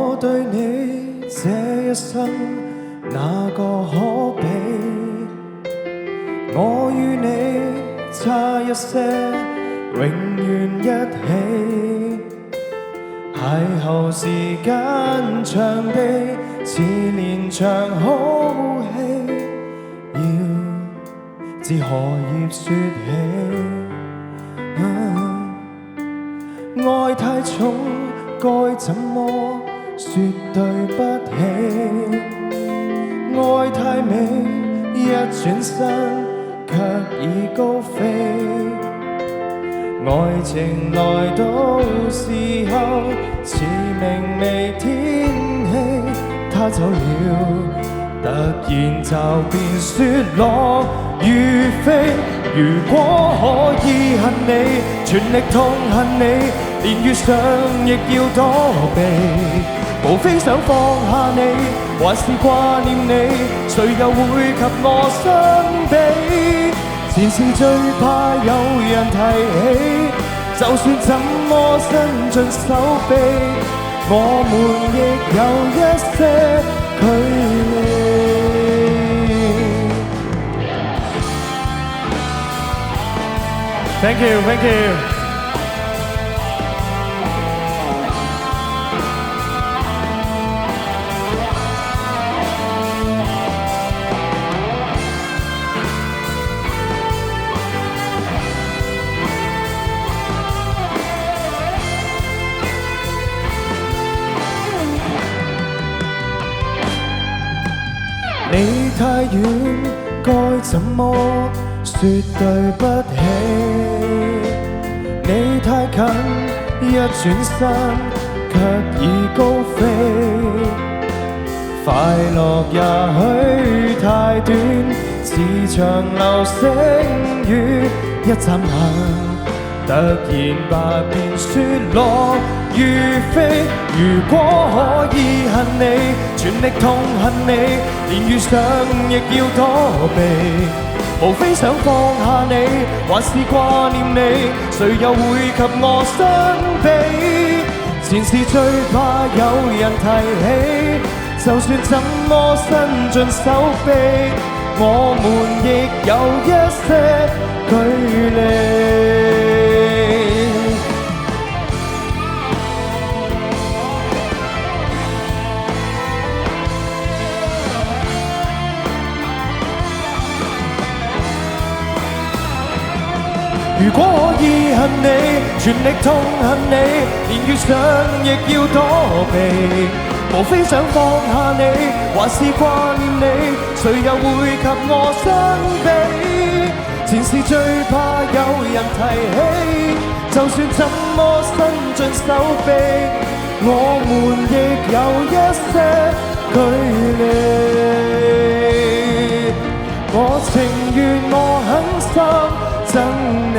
我對你這一生哪個可比？我與你差一些，永遠一起。邂逅時間長地，似連場好戲，要自何葉説起？愛太重，該怎麼說對不起？愛太美，一轉身卻已高飛。愛情來到時候，似明媚天氣，他走了，突然就變雪落如飛。如果可以恨你，全力痛恨你，連遇上亦要躲避。無非想放下你，還是掛念你，誰又會及我相比？前事最怕有人提起，就算怎麼伸盡手臂，我們亦有一些距離。Thank you, thank you。你太遠，該怎麼說對不起？你太近，一轉身卻已高飛。快樂也許太短，似場流星雨，一眨眼突然白變雪落如飛。如果可以恨你，全力痛恨你，連遇上亦要躲避。無非想放下你，還是掛念你，誰又會及我相比？前事最怕有人提起，就算怎麼伸盡手臂，我們亦有一些距離。如果可以恨你，全力痛恨你，連遇上亦要躲避。無非想放下你，還是掛念你，誰又會及我相比？前事最怕有人提起，就算怎麼伸盡手臂，我們亦有一些距離。我情願我狠心憎你。